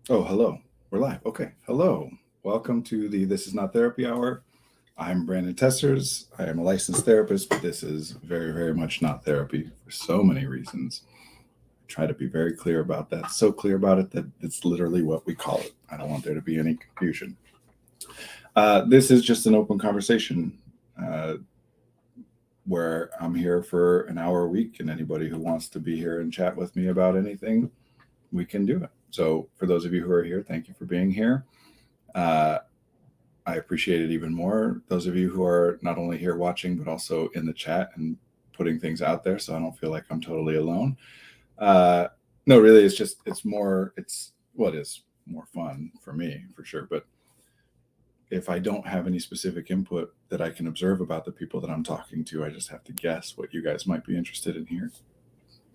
Oh, hello. We're live. Okay. Hello. Welcome to the This Is Not Therapy Hour. I'm Brandon Testers. I am a licensed therapist, but this is very, very much not therapy for so many reasons. I try to be very clear about that. So clear about it that it's literally what we call it. I don't want there to be any confusion. This is just an open conversation uh, where I'm here for an hour a week, and anybody who wants to be here and chat with me about anything, we can do it. So, for those of you who are here, thank you for being here. Uh, I appreciate it even more. Those of you who are not only here watching, but also in the chat and putting things out there, so I don't feel like I'm totally alone. Uh, no, really, what is more fun for me, for sure. But if I don't have any specific input that I can observe about the people that I'm talking to, I just have to guess what you guys might be interested in here,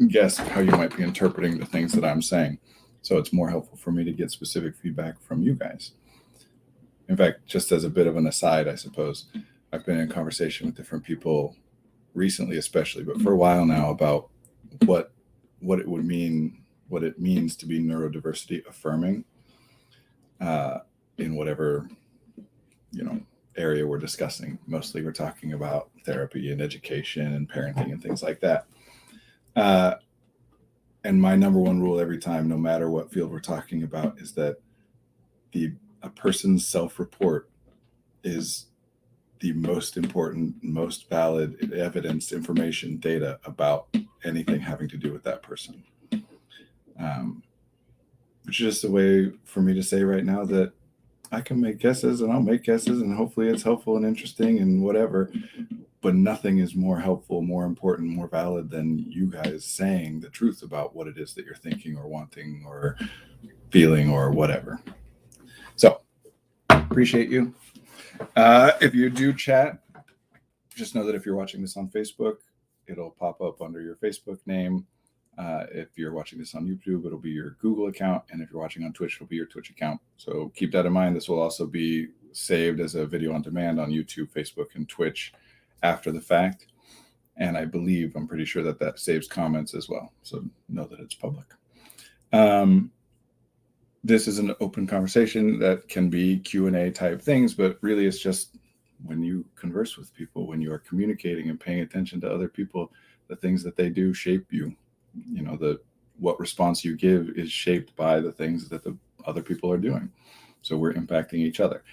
guess how you might be interpreting the things that I'm saying. So it's more helpful for me to get specific feedback from you guys. In fact, just as a bit of an aside, I suppose, I've been in conversation with different people recently, especially, but for a while now, about what what it would mean, what it means to be neurodiversity affirming uh, in whatever you know area we're discussing. Mostly, we're talking about therapy and education and parenting and things like that. Uh, and my number one rule every time, no matter what field we're talking about, is that the a person's self-report is the most important, most valid evidence, information, data about anything having to do with that person. Um, which is just a way for me to say right now that I can make guesses and I'll make guesses and hopefully it's helpful and interesting and whatever. But nothing is more helpful, more important, more valid than you guys saying the truth about what it is that you're thinking or wanting or feeling or whatever. So appreciate you. If you do chat, just know that if you're watching this on Facebook, it'll pop up under your Facebook name. If you're watching this on YouTube, it'll be your Google account. And if you're watching on Twitch, it'll be your Twitch account. So keep that in mind. This will also be saved as a video on demand on YouTube, Facebook, and Twitch after the fact. And I'm pretty sure that that saves comments as well. So know that it's public. This is an open conversation that can be Q&A type things, but really it's just when you converse with people, when you are communicating and paying attention to other people, the things that they do shape you. What response you give is shaped by the things that the other people are doing. So we're impacting each other.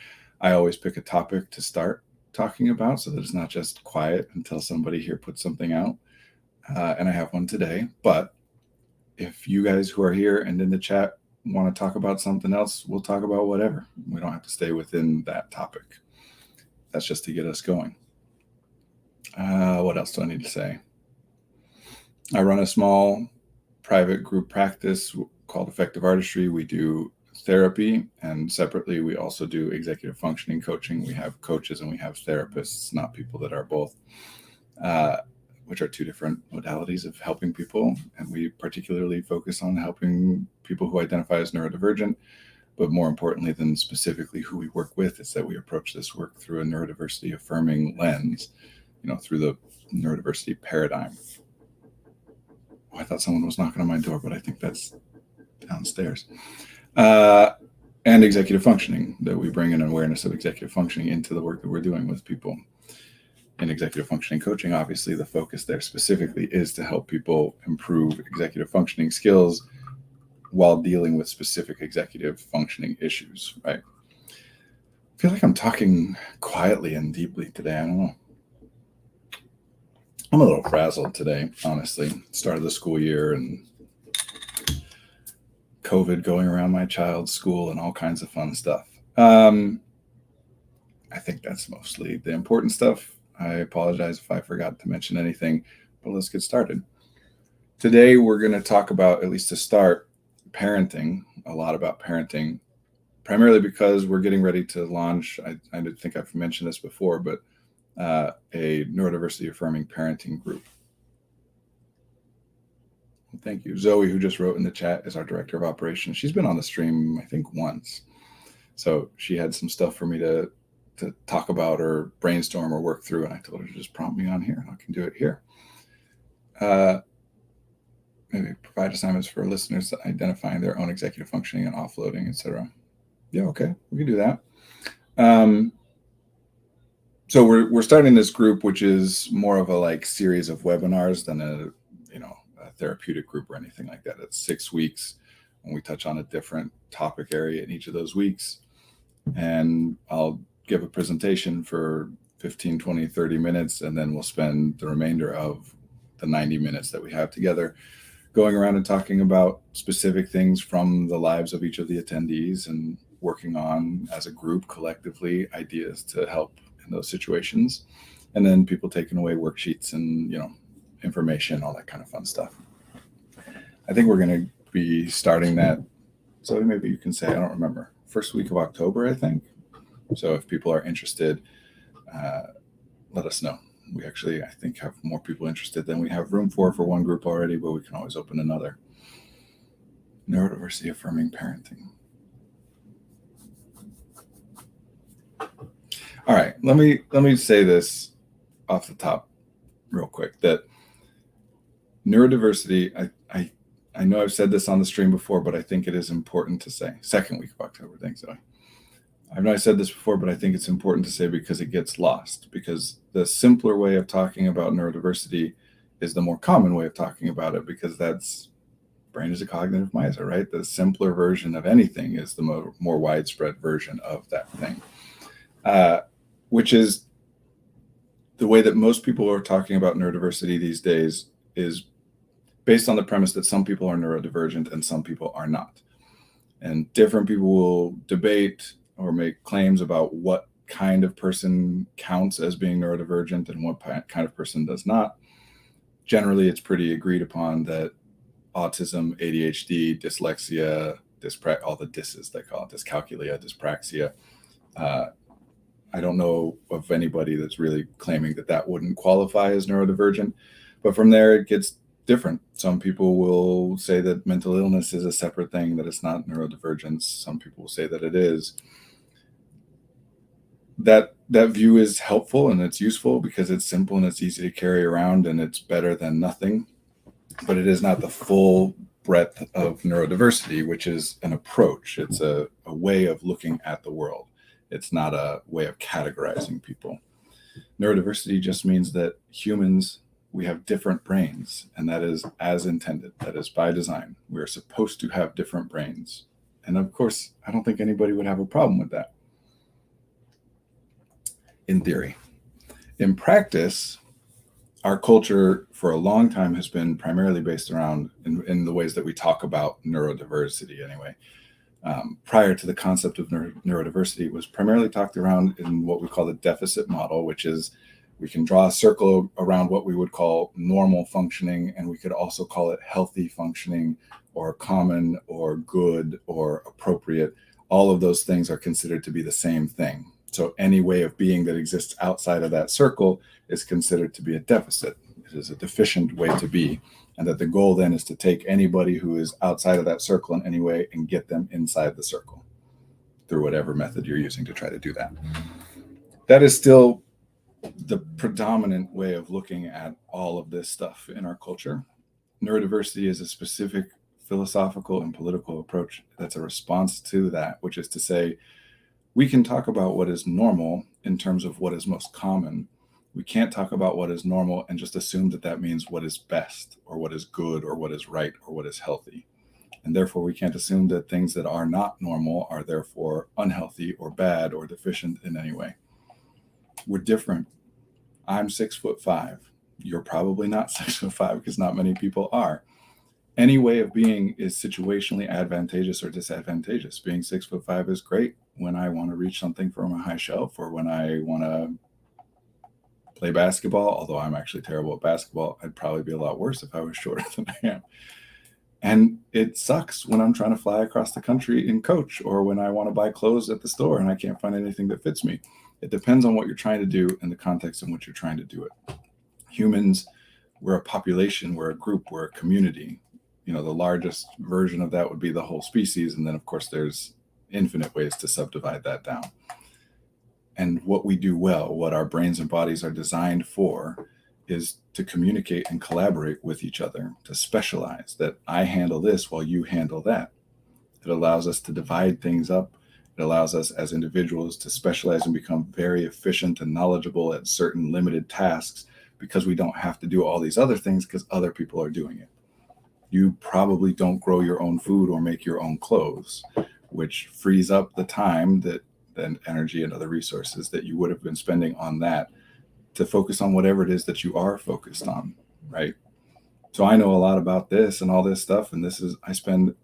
I always pick a topic to start talking about so that it's not just quiet until somebody here puts something out. And I have one today. But if you guys who are here and in the chat want to talk about something else, we'll talk about whatever. We don't have to stay within that topic. That's just to get us going. What else do I need to say? I run a small private group practice called Effective Artistry. We do therapy, and separately, we also do executive functioning coaching. We have coaches and we have therapists, not people that are both, which are two different modalities of helping people. And we particularly focus on helping people who identify as neurodivergent. But more importantly than specifically who we work with, is that we approach this work through a neurodiversity affirming lens, through the neurodiversity paradigm. Oh, I thought someone was knocking on my door, but I think that's downstairs. And executive functioning, that we bring an awareness of executive functioning into the work that we're doing with people. In executive functioning coaching, obviously, the focus there specifically is to help people improve executive functioning skills while dealing with specific executive functioning issues, right? I feel like I'm talking quietly and deeply today. I don't know. I'm a little frazzled today, honestly. Start of the school year and COVID going around my child's school and all kinds of fun stuff. I think that's mostly the important stuff. I apologize if I forgot to mention anything, but let's get started. Today, we're going to talk about, at least to start, parenting, a lot about parenting, primarily because we're getting ready to launch, I think I've mentioned this before, but a Neurodiversity-Affirming Parenting Group. Thank you. Zoe, who just wrote in the chat, is our director of operations. She's been on the stream, I think, once. So she had some stuff for me to talk about or brainstorm or work through, and I told her to just prompt me on here, and I can do it here. maybe provide assignments for listeners identifying their own executive functioning and offloading, etc. Yeah, okay, we can do that. So we're starting this group, which is more of a like series of webinars than a therapeutic group or anything like that. It's 6 weeks, and we touch on a different topic area in each of those weeks. And I'll give a presentation for 15, 20, 30 minutes, and then we'll spend the remainder of the 90 minutes that we have together going around and talking about specific things from the lives of each of the attendees and working on, as a group, collectively, ideas to help in those situations. And then people taking away worksheets and, information, all that kind of fun stuff. I think we're going to be starting that. So maybe you can say, I don't remember, first week of October, I think. So if people are interested, let us know. We actually, I think, have more people interested than we have room for one group already, but we can always open another. Neurodiversity-Affirming Parenting. All right, let me say this off the top real quick, that neurodiversity, I know I've said this on the stream before, but I think it is important to say. Second week of October, thanks, Zoe. I know I said this before, but I think it's important to say because it gets lost. Because the simpler way of talking about neurodiversity is the more common way of talking about it, because that's brain is a cognitive miser, right? The simpler version of anything is the more widespread version of that thing, which is the way that most people are talking about neurodiversity these days is based on the premise that some people are neurodivergent and some people are not. And different people will debate or make claims about what kind of person counts as being neurodivergent and what kind of person does not. Generally, it's pretty agreed upon that autism, ADHD, dyslexia, all the dys's they call it, dyscalculia, dyspraxia. I don't know of anybody that's really claiming that wouldn't qualify as neurodivergent. But from there, it gets different. Some people will say that mental illness is a separate thing, that it's not neurodivergence. Some people will say that it is. That view is helpful and it's useful because it's simple and it's easy to carry around and it's better than nothing. But it is not the full breadth of neurodiversity, which is an approach. It's a way of looking at the world. It's not a way of categorizing people. Neurodiversity just means that humans, we have different brains, and that is as intended. That is by design. We're supposed to have different brains. And of course, I don't think anybody would have a problem with that, in theory. In practice, our culture for a long time has been primarily based around, in the ways that we talk about neurodiversity anyway. Prior to the concept of neurodiversity, was primarily talked around in what we call the deficit model, which is we can draw a circle around what we would call normal functioning, and we could also call it healthy functioning or common or good or appropriate. All of those things are considered to be the same thing. So any way of being that exists outside of that circle is considered to be a deficit. It is a deficient way to be. And that the goal then is to take anybody who is outside of that circle in any way and get them inside the circle through whatever method you're using to try to do that. That is still the predominant way of looking at all of this stuff in our culture. Neurodiversity is a specific philosophical and political approach that's a response to that, which is to say, we can talk about what is normal in terms of what is most common. We can't talk about what is normal and just assume that means what is best or what is good or what is right or what is healthy. And therefore, we can't assume that things that are not normal are therefore unhealthy or bad or deficient in any way. We're different. I'm 6'5". You're probably not 6'5" because not many people are. Any way of being is situationally advantageous or disadvantageous. Being 6'5" is great when I want to reach something from a high shelf or when I want to play basketball, although I'm actually terrible at basketball. I'd probably be a lot worse if I was shorter than I am. And it sucks when I'm trying to fly across the country in coach or when I want to buy clothes at the store and I can't find anything that fits me. It depends on what you're trying to do and the context in which you're trying to do it. Humans, we're a population, we're a group, we're a community. The largest version of that would be the whole species. And then, of course, there's infinite ways to subdivide that down. And what we do well, what our brains and bodies are designed for, is to communicate and collaborate with each other, to specialize, that I handle this while you handle that. It allows us to divide things up. It allows us as individuals to specialize and become very efficient and knowledgeable at certain limited tasks, because we don't have to do all these other things because other people are doing it. You probably don't grow your own food or make your own clothes, which frees up the time and energy and other resources that you would have been spending on that to focus on whatever it is that you are focused on, right? So I know a lot about this and all this stuff, and I spend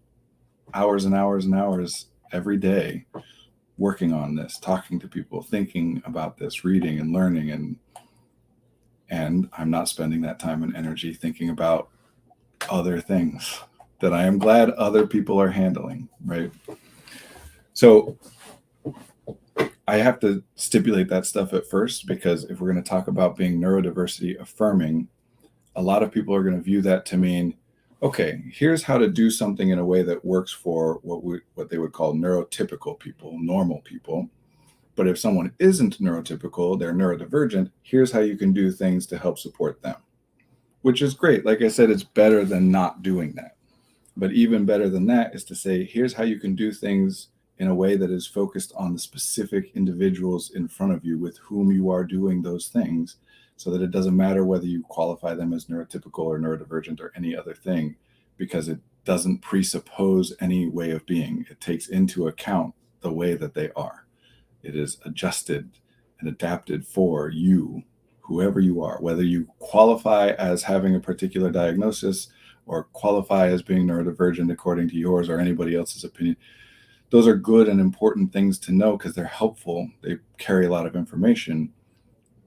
hours and hours and hours every day working on this, talking to people, thinking about this, reading and learning, and I'm not spending that time and energy thinking about other things that I am glad other people are handling, right? So I have to stipulate that stuff at first, because if we're going to talk about being neurodiversity affirming, a lot of people are going to view that to mean, okay, here's how to do something in a way that works for what they would call neurotypical people, normal people. But if someone isn't neurotypical, they're neurodivergent, here's how you can do things to help support them, which is great. Like I said, it's better than not doing that. But even better than that is to say, here's how you can do things in a way that is focused on the specific individuals in front of you with whom you are doing those things, so that it doesn't matter whether you qualify them as neurotypical or neurodivergent or any other thing, because it doesn't presuppose any way of being. It takes into account the way that they are. It is adjusted and adapted for you, whoever you are, whether you qualify as having a particular diagnosis or qualify as being neurodivergent according to yours or anybody else's opinion. Those are good and important things to know because they're helpful. They carry a lot of information.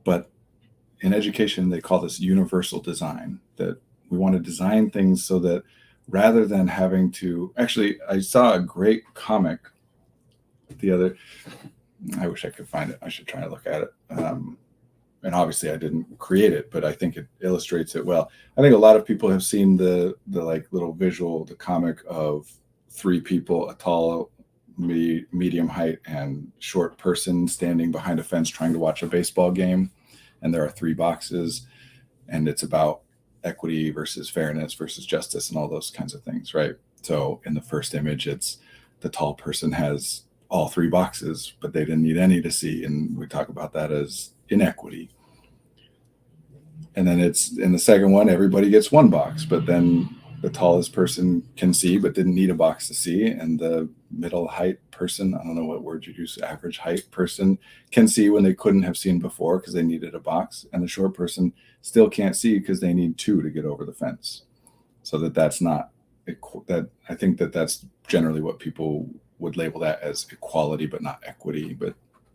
But in education, they call this universal design, that we want to design things so that rather than having to, actually, I saw a great comic I wish I could find it. I should try to look at it. And obviously I didn't create it, but I think it illustrates it well. I think a lot of people have seen the like little visual, the comic of three people, a tall, medium height, and short person standing behind a fence trying to watch a baseball game. And there are three boxes, and it's about equity versus fairness versus justice and all those kinds of things, right? So in the first image, it's the tall person has all three boxes, but they didn't need any to see. And we talk about that as inequity. And then it's in the second one, everybody gets one box, but then the tallest person can see but didn't need a box to see, and the middle height person, I don't know what word you use, average height person, can see when they couldn't have seen before because they needed a box, and the short person still can't see because they need two to get over the fence. So that's not that. I think that's generally what people would label that as equality, but not equity. But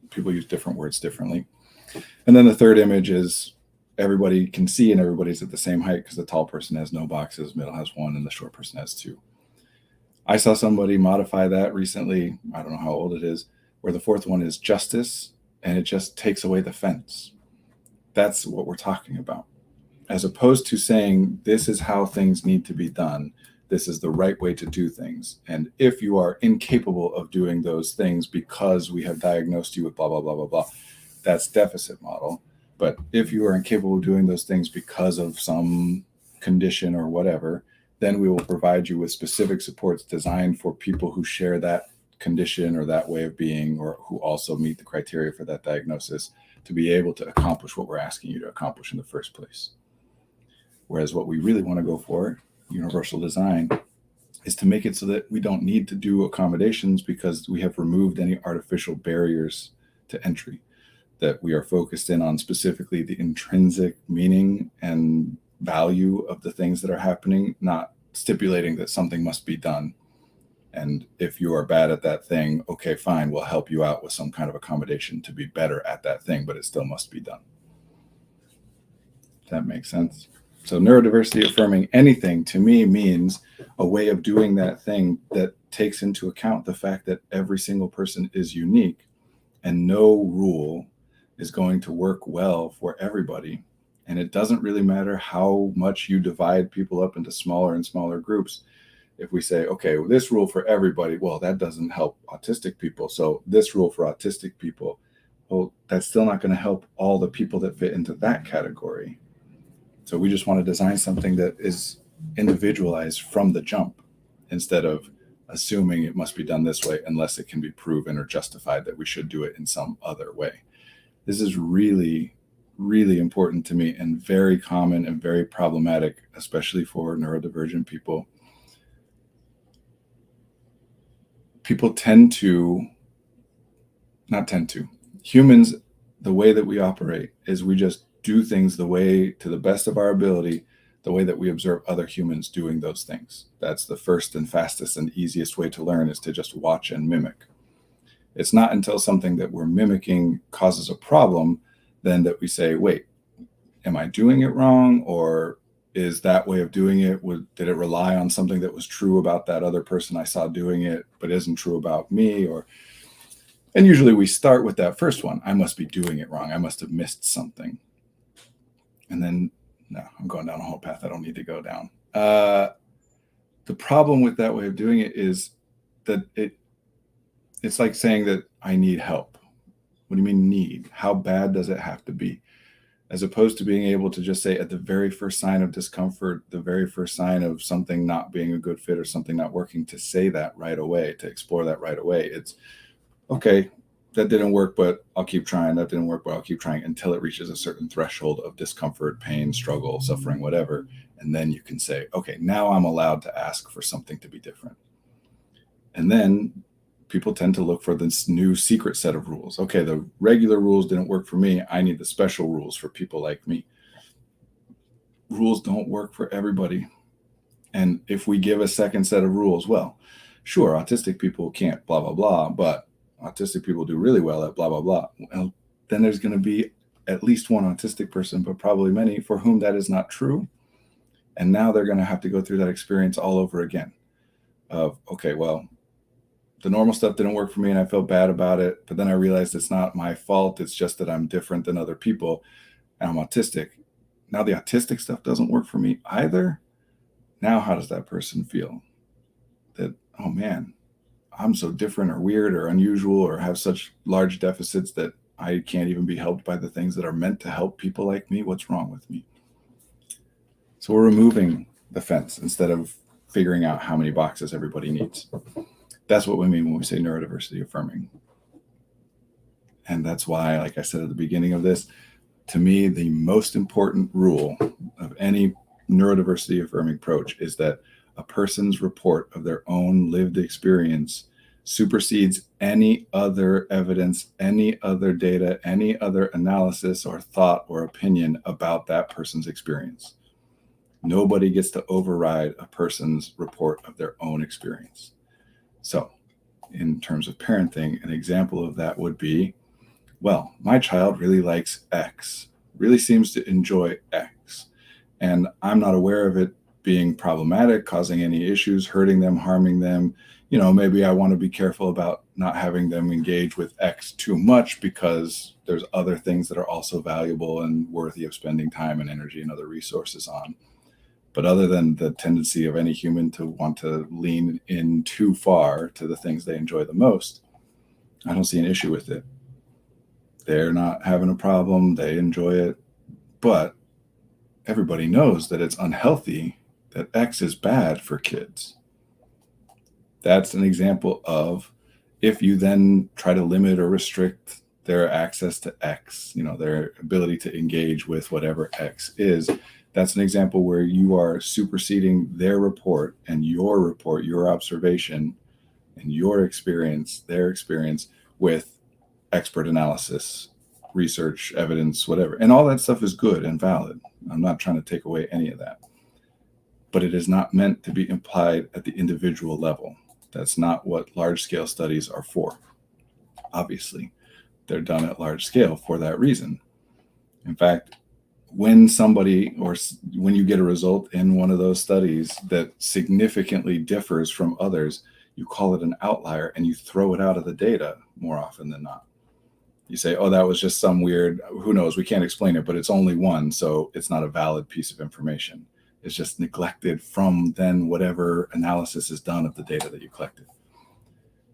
people use different words differently. And then the third image is everybody can see and everybody's at the same height because the tall person has no boxes, middle has one, and the short person has two. I saw somebody modify that recently, I don't know how old it is, where the fourth one is justice, and it just takes away the fence. That's what we're talking about. As opposed to saying, this is how things need to be done. This is the right way to do things. And if you are incapable of doing those things because we have diagnosed you with blah, blah, blah, blah, blah, that's deficit model. But if you are incapable of doing those things because of some condition or whatever, then we will provide you with specific supports designed for people who share that condition or that way of being, or who also meet the criteria for that diagnosis, to be able to accomplish what we're asking you to accomplish in the first place. Whereas what we really want to go for, universal design, is to make it so that we don't need to do accommodations because we have removed any artificial barriers to entry, that we are focused in on specifically the intrinsic meaning and value of the things that are happening, not stipulating that something must be done. And if you are bad at that thing, okay, fine, we'll help you out with some kind of accommodation to be better at that thing, but it still must be done. Does that make sense? So neurodiversity affirming anything to me means a way of doing that thing that takes into account the fact that every single person is unique and no rule is going to work well for everybody. And it doesn't really matter how much you divide people up into smaller and smaller groups. If we say, okay, well, this rule for everybody, well, that doesn't help autistic people. So this rule for autistic people, well, that's still not going to help all the people that fit into that category. So we just want to design something that is individualized from the jump instead of assuming it must be done this way unless it can be proven or justified that we should do it in some other way. This is really, really important to me and very common and very problematic, especially for neurodivergent people. People humans, the way that we operate is we just do things the way, to the best of our ability, the way that we observe other humans doing those things. That's the first and fastest and easiest way to learn, is to just watch and mimic. It's not until something that we're mimicking causes a problem then that we say, wait, am I doing it wrong? Or is that way of doing it, did it rely on something that was true about that other person I saw doing it, but isn't true about me? And usually we start with that first one. I must be doing it wrong. I must have missed something. And then, no, I'm going down a whole path I don't need to go down. The problem with that way of doing it is that it's like saying that I need help. What do you mean need? How bad does it have to be? As opposed to being able to just say at the very first sign of discomfort, the very first sign of something not being a good fit or something not working, to say that right away, to explore that right away. It's, okay, that didn't work, but I'll keep trying. That didn't work, but I'll keep trying until it reaches a certain threshold of discomfort, pain, struggle, suffering, whatever. And then you can say, okay, now I'm allowed to ask for something to be different. And then people tend to look for this new secret set of rules. Okay, the regular rules didn't work for me. I need the special rules for people like me. Rules don't work for everybody. And if we give a second set of rules, well, sure, autistic people can't blah, blah, blah, but autistic people do really well at blah, blah, blah. Well, then there's going to be at least one autistic person, but probably many for whom that is not true. And now they're going to have to go through that experience all over again of, okay, well, the normal stuff didn't work for me and I felt bad about it, but then I realized it's not my fault. It's just that I'm different than other people and I'm autistic. Now the autistic stuff doesn't work for me either. Now how does that person feel? That, oh man, I'm so different or weird or unusual or have such large deficits that I can't even be helped by the things that are meant to help people like me. What's wrong with me? So we're removing the fence instead of figuring out how many boxes everybody needs. That's what we mean when we say neurodiversity affirming. And that's why, like I said at the beginning of this, to me, the most important rule of any neurodiversity affirming approach is that a person's report of their own lived experience supersedes any other evidence, any other data, any other analysis or thought or opinion about that person's experience. Nobody gets to override a person's report of their own experience. So in terms of parenting, an example of that would be, well, my child really likes X, really seems to enjoy X, and I'm not aware of it being problematic, causing any issues, hurting them, harming them. Maybe I want to be careful about not having them engage with X too much because there's other things that are also valuable and worthy of spending time and energy and other resources on. But other than the tendency of any human to want to lean in too far to the things they enjoy the most, I don't see an issue with it. They're not having a problem. They enjoy it. But everybody knows that it's unhealthy, that X is bad for kids. That's an example of, if you then try to limit or restrict their access to X, their ability to engage with whatever X is, that's an example where you are superseding their report, your observation, and your experience, their experience, with expert analysis, research, evidence, whatever. And all that stuff is good and valid. I'm not trying to take away any of that. But it is not meant to be applied at the individual level. That's not what large-scale studies are for. Obviously, they're done at large scale for that reason. In fact, when you get a result in one of those studies that significantly differs from others, you call it an outlier and you throw it out of the data more often than not. You say, oh, that was just some weird, who knows, we can't explain it, but it's only one, so it's not a valid piece of information. It's just neglected from then whatever analysis is done of the data that you collected.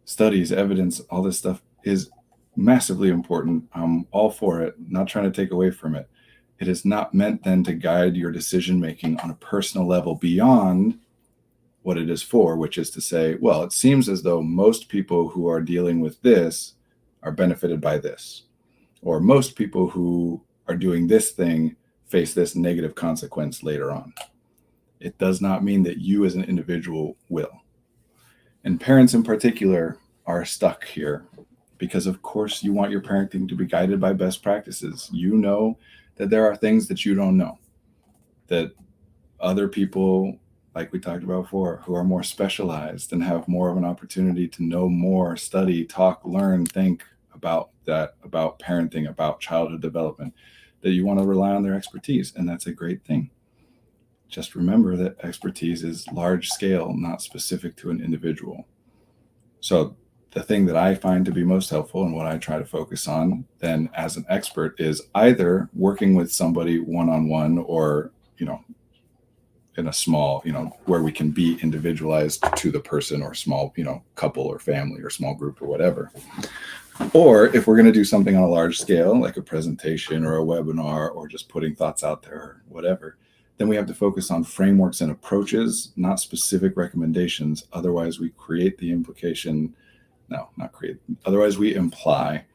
Studies, evidence, all this stuff is massively important. I'm all for it, not trying to take away from it. It is not meant then to guide your decision-making on a personal level beyond what it is for, which is to say, well, it seems as though most people who are dealing with this are benefited by this, or most people who are doing this thing face this negative consequence later on. It does not mean that you as an individual will. And parents in particular are stuck here because, of course, you want your parenting to be guided by best practices. You know that there are things that you don't know, that other people, like we talked about before, who are more specialized and have more of an opportunity to know more, study, talk, learn, think about that, about parenting, about childhood development, that you want to rely on their expertise. And that's a great thing. Just remember that expertise is large scale, not specific to an individual. So the thing that I find to be most helpful and what I try to focus on then as an expert is either working with somebody one-on-one or, in a small, where we can be individualized to the person or small, couple or family or small group or whatever. Or if we're going to do something on a large scale, like a presentation or a webinar or just putting thoughts out there or whatever, then we have to focus on frameworks and approaches, not specific recommendations. Otherwise, we create the implication, no, not create, otherwise we imply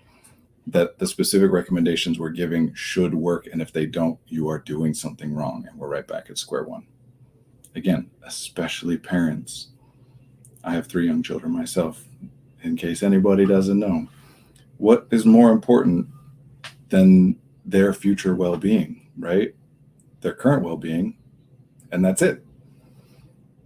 that the specific recommendations we're giving should work. And if they don't, you are doing something wrong. And we're right back at square one. Again, especially parents. I have 3 young children myself, in case anybody doesn't know. What is more important than their future well-being, right? Their current well-being, and that's it.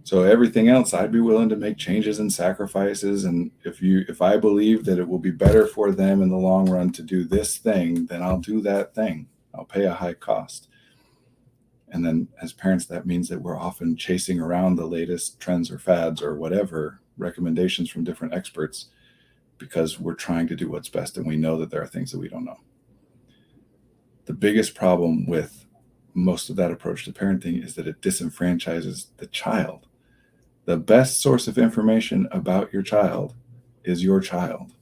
So everything else, I'd be willing to make changes and sacrifices. And if I believe that it will be better for them in the long run to do this thing, then I'll do that thing. I'll pay a high cost. And then as parents, that means that we're often chasing around the latest trends or fads or whatever, recommendations from different experts, because we're trying to do what's best. And we know that there are things that we don't know. The biggest problem with most of that approach to parenting is that it disenfranchises the child. The best source of information about your child is your child.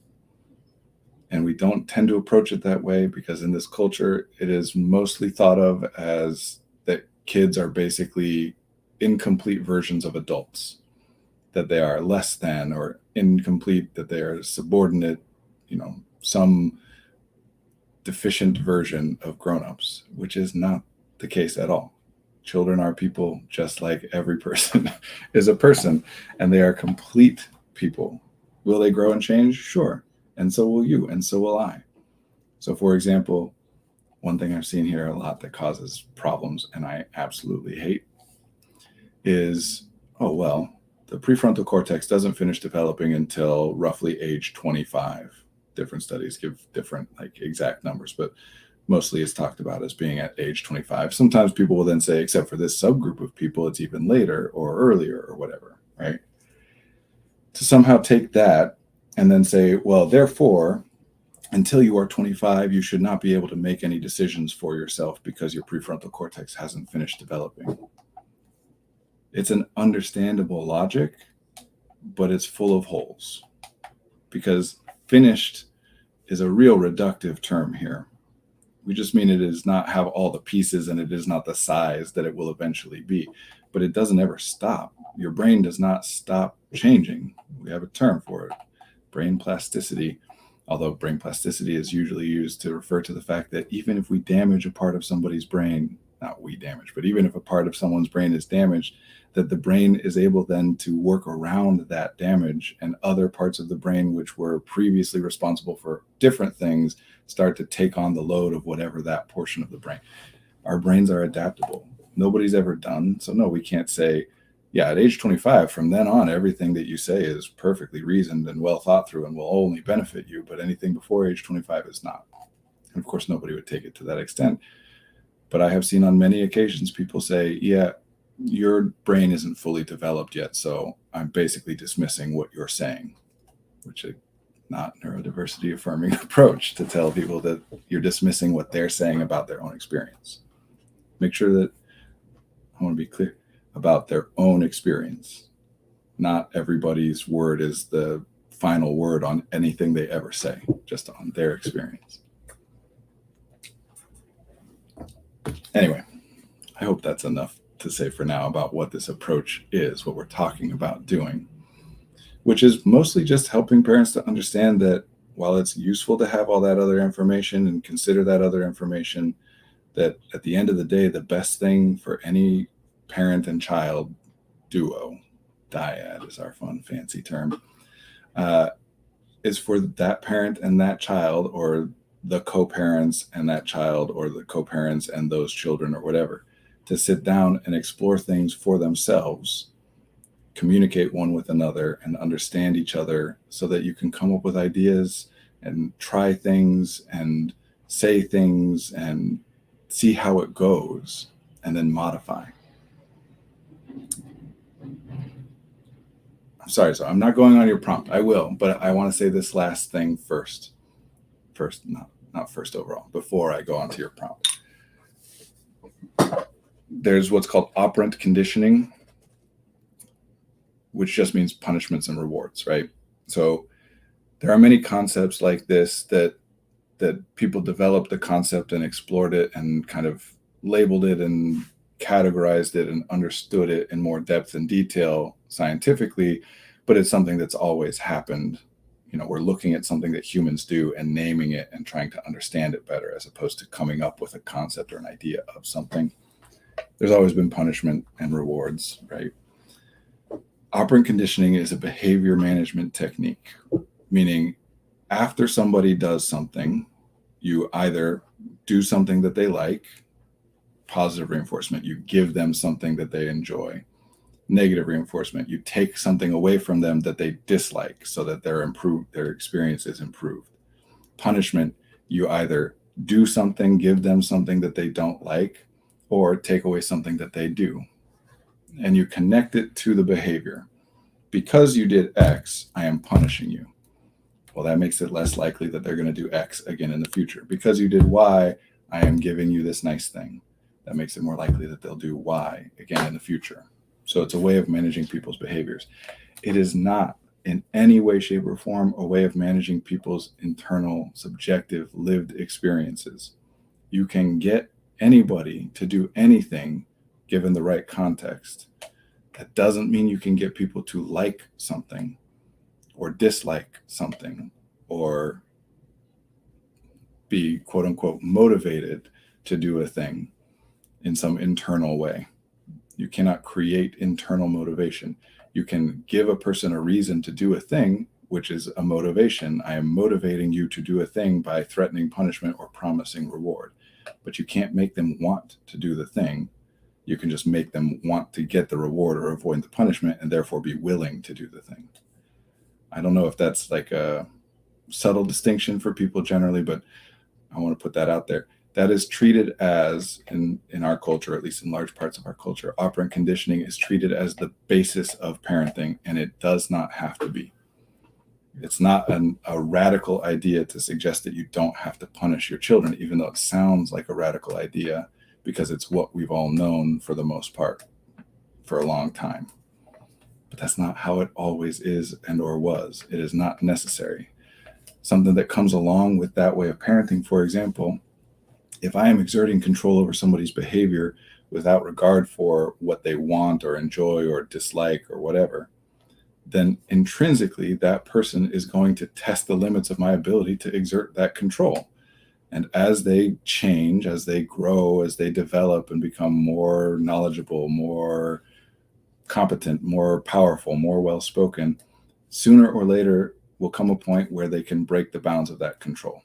And we don't tend to approach it that way because in this culture, it is mostly thought of as that kids are basically incomplete versions of adults, that they are less than or incomplete, that they are subordinate, some deficient version of grown-ups, which is not the case at all. Children are people just like every person is a person, and they are complete people. Will they grow and change? Sure. And so will you, and so will I. So for example, one thing I've seen here a lot that causes problems, and I absolutely hate, is, the prefrontal cortex doesn't finish developing until roughly age 25. Different studies give different exact numbers, but mostly it's talked about as being at age 25. Sometimes people will then say, except for this subgroup of people, it's even later or earlier or whatever, right? To somehow take that and then say, well, therefore, until you are 25, you should not be able to make any decisions for yourself because your prefrontal cortex hasn't finished developing. It's an understandable logic, but it's full of holes because finished is a real reductive term here. We just mean it does not have all the pieces and it is not the size that it will eventually be, but it doesn't ever stop. Your brain does not stop changing. We have a term for it, brain plasticity, although brain plasticity is usually used to refer to the fact that even if we damage a part of somebody's brain, not we damage, but even if a part of someone's brain is damaged, that the brain is able then to work around that damage, and other parts of the brain which were previously responsible for different things start to take on the load of whatever that portion of the brain. Our brains are adaptable. Nobody's ever done. So no, we can't say, yeah, at age 25, from then on, everything that you say is perfectly reasoned and well thought through and will only benefit you, but anything before age 25 is not. And of course, nobody would take it to that extent. But I have seen on many occasions people say, yeah, your brain isn't fully developed yet, so I'm basically dismissing what you're saying, which is not neurodiversity-affirming approach to tell people that you're dismissing what they're saying about their own experience. Make sure that, I want to be clear, about their own experience. Not everybody's word is the final word on anything they ever say, just on their experience. Anyway, I hope that's enough to say for now about what this approach is, what we're talking about doing, which is mostly just helping parents to understand that while it's useful to have all that other information and consider that other information, that at the end of the day, the best thing for any parent and child duo, dyad is our fun fancy term, is for that parent and that child, or the co-parents and that child, or the co-parents and those children, or whatever, to sit down and explore things for themselves, communicate one with another, and understand each other so that you can come up with ideas and try things and say things and see how it goes and then modify. I'm sorry, so I'm not going on your prompt. I will, but I want to say this last thing first. Not first overall, before I go on to your prompt. There's what's called operant conditioning, which just means punishments and rewards, right? So there are many concepts like this that people developed the concept and explored it and kind of labeled it and categorized it and understood it in more depth and detail scientifically, but it's something that's always happened. We're looking at something that humans do and naming it and trying to understand it better, as opposed to coming up with a concept or an idea of something. There's always been punishment and rewards, right? Operant conditioning is a behavior management technique, meaning after somebody does something, you either do something that they like, positive reinforcement, you give them something that they enjoy. Negative reinforcement, you take something away from them that they dislike so that their experience is improved. Punishment, you either do something, give them something that they don't like, or take away something that they do. And you connect it to the behavior. Because you did X, I am punishing you. Well, that makes it less likely that they're going to do X again in the future. Because you did Y, I am giving you this nice thing. That makes it more likely that they'll do Y again in the future. So it's a way of managing people's behaviors. It is not in any way, shape, or form a way of managing people's internal, subjective, lived experiences. You can get anybody to do anything given the right context. That doesn't mean you can get people to like something or dislike something or be, quote unquote, motivated to do a thing in some internal way. You cannot create internal motivation. You can give a person a reason to do a thing, which is a motivation. I am motivating you to do a thing by threatening punishment or promising reward. But you can't make them want to do the thing. You can just make them want to get the reward or avoid the punishment and therefore be willing to do the thing. I don't know if that's like a subtle distinction for people generally, but I want to put that out there. That is treated as, in our culture, at least in large parts of our culture, operant conditioning is treated as the basis of parenting, and it does not have to be. It's not a radical idea to suggest that you don't have to punish your children, even though it sounds like a radical idea, because it's what we've all known for the most part for a long time. But that's not how it always is and or was. It is not necessary. Something that comes along with that way of parenting, for example, if I am exerting control over somebody's behavior without regard for what they want or enjoy or dislike or whatever, then intrinsically that person is going to test the limits of my ability to exert that control. And as they change, as they grow, as they develop and become more knowledgeable, more competent, more powerful, more well-spoken, sooner or later will come a point where they can break the bounds of that control.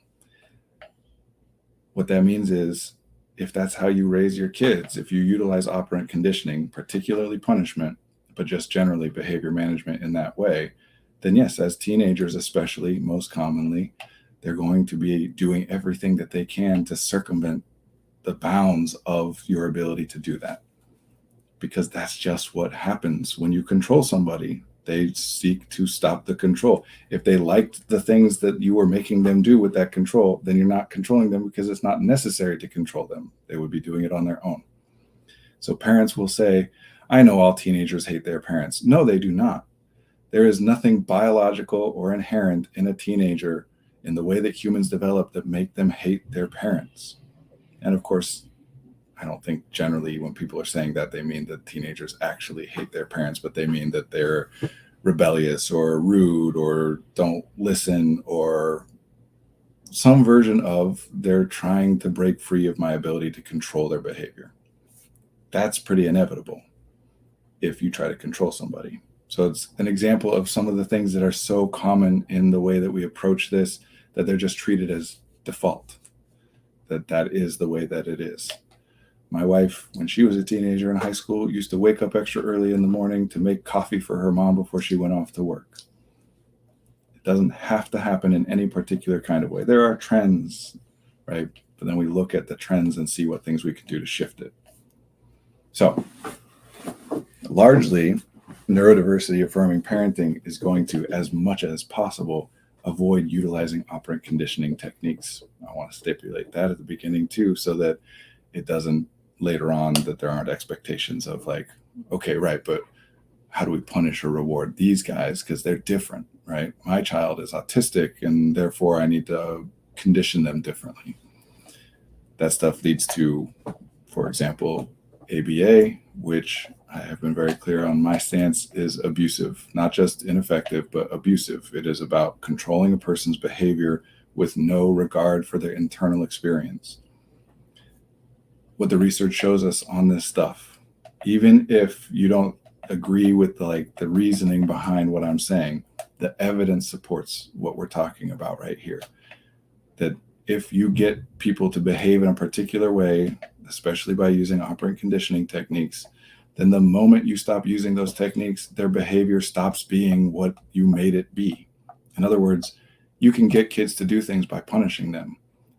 What that means is, if that's how you raise your kids, if you utilize operant conditioning, particularly punishment, but just generally behavior management in that way, then yes, as teenagers especially, most commonly, they're going to be doing everything that they can to circumvent the bounds of your ability to do that. Because that's just what happens when you control somebody. They seek to stop the control. If they liked the things that you were making them do with that control, then you're not controlling them because it's not necessary to control them. They would be doing it on their own. So parents will say, I know all teenagers hate their parents. No, they do not. There is nothing biological or inherent in a teenager in the way that humans develop that make them hate their parents. And of course, I don't think generally when people are saying that, they mean that teenagers actually hate their parents, but they mean that they're rebellious or rude or don't listen or some version of they're trying to break free of my ability to control their behavior. That's pretty inevitable if you try to control somebody. So it's an example of some of the things that are so common in the way that we approach this, that they're just treated as default, that is the way that it is. My wife, when she was a teenager in high school, used to wake up extra early in the morning to make coffee for her mom before she went off to work. It doesn't have to happen in any particular kind of way. There are trends, right? But then we look at the trends and see what things we can do to shift it. So largely, neurodiversity-affirming parenting is going to, as much as possible, avoid utilizing operant conditioning techniques. I want to stipulate that at the beginning too, so that it doesn't later on that there aren't expectations of like, okay, right, but how do we punish or reward these guys because they're different, right? My child is autistic and therefore I need to condition them differently. That stuff leads to, for example, ABA, which I have been very clear on my stance is abusive, not just ineffective, but abusive. It is about controlling a person's behavior with no regard for their internal experience. What the research shows us on this stuff, even if you don't agree with the reasoning behind what I'm saying, the evidence supports what we're talking about right here. That if you get people to behave in a particular way, especially by using operant conditioning techniques, then the moment you stop using those techniques, their behavior stops being what you made it be. In other words, you can get kids to do things by punishing them.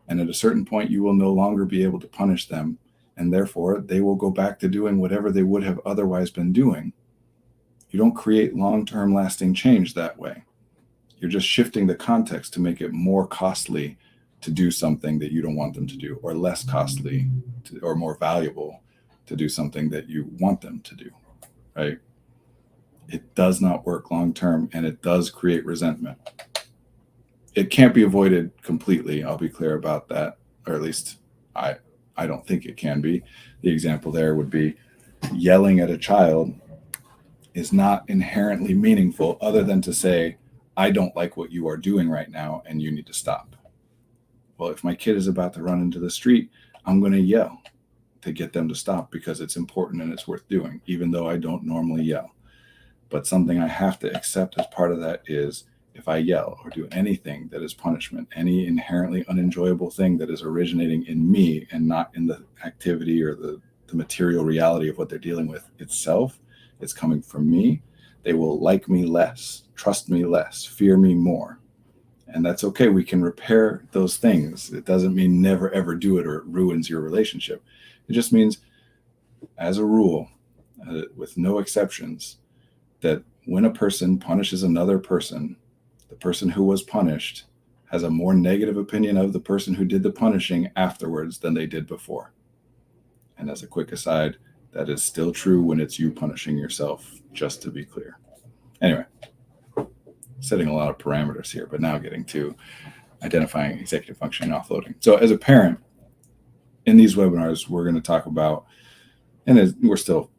And at a certain point, you will no longer be able to punish them. And therefore, they will go back to doing whatever they would have otherwise been doing. You don't create long-term lasting change that way. You're just shifting the context to make it more costly to do something that you don't want them to do, or less costly or more valuable to do something that you want them to do, right? It does not work long-term, and it does create resentment. It can't be avoided completely. I'll be clear about that, or at least I don't think it can be. The example there would be yelling at a child is not inherently meaningful other than to say, I don't like what you are doing right now and you need to stop. Well, if my kid is about to run into the street, I'm going to yell to get them to stop because it's important and it's worth doing, even though I don't normally yell. But something I have to accept as part of that is if I yell or do anything that is punishment, any inherently unenjoyable thing that is originating in me and not in the activity or the material reality of what they're dealing with itself, it's coming from me, they will like me less, trust me less, fear me more. And that's okay. We can repair those things. It doesn't mean never, ever do it or it ruins your relationship. It just means, as a rule, with no exceptions, that when a person punishes another person, the person who was punished has a more negative opinion of the person who did the punishing afterwards than they did before. And as a quick aside, that is still true when it's you punishing yourself, just to be clear. Anyway, setting a lot of parameters here, but now getting to identifying executive functioning and offloading. So as a parent, in these webinars, we're going to talk about, and we're still,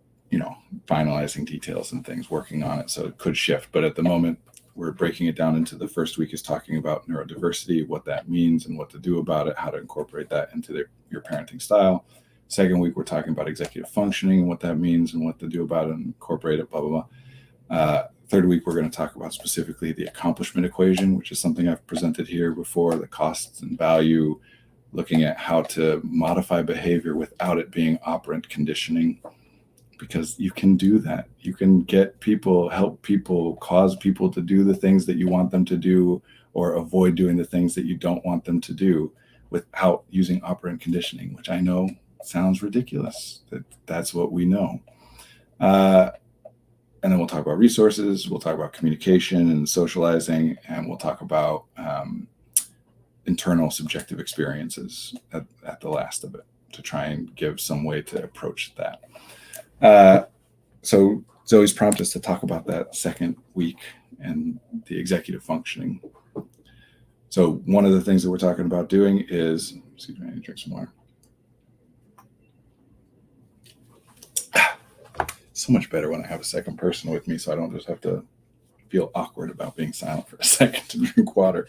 finalizing details and things, working on it, so it could shift. But at the moment, we're breaking it down into the first week is talking about neurodiversity, what that means and what to do about it, how to incorporate that into your parenting style. Second week, we're talking about executive functioning and what that means and what to do about it and incorporate it, blah, blah, blah. Third week, we're going to talk about specifically the accomplishment equation, which is something I've presented here before, the costs and value, looking at how to modify behavior without it being operant conditioning, because you can do that. You can get people, help people, cause people to do the things that you want them to do or avoid doing the things that you don't want them to do without using operant conditioning, which I know sounds ridiculous. That's what we know. And then we'll talk about resources, we'll talk about communication and socializing, and we'll talk about internal subjective experiences at the last of it to try and give some way to approach that. So Zoe's prompted us to talk about that second week and the executive functioning. So one of the things that we're talking about doing is, excuse me, I need to drink some water. so much better when I have a second person with me, so I don't just have to feel awkward about being silent for a second to drink water.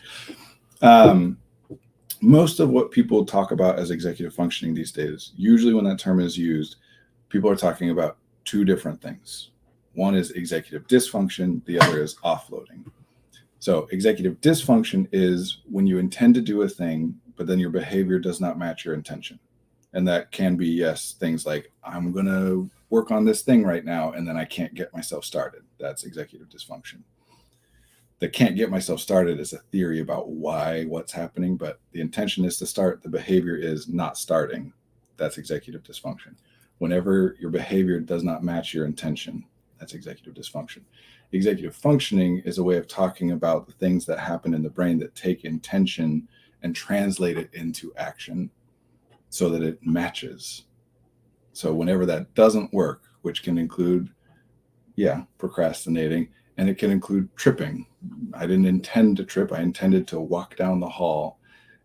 Most of what people talk about as executive functioning these days, usually when that term is used, people are talking about two different things. One is executive dysfunction, the other is offloading. So executive dysfunction is when you intend to do a thing, but then your behavior does not match your intention. And that can be, yes, things like, I'm going to work on this thing right now, and then I can't get myself started. That's executive dysfunction. The can't get myself started is a theory about what's happening, but the intention is to start. The behavior is not starting. That's executive dysfunction. Whenever your behavior does not match your intention, that's executive dysfunction. Executive functioning is a way of talking about the things that happen in the brain that take intention and translate it into action so that it matches. So whenever that doesn't work, which can include, procrastinating, and it can include tripping. I didn't intend to trip. I intended to walk down the hall,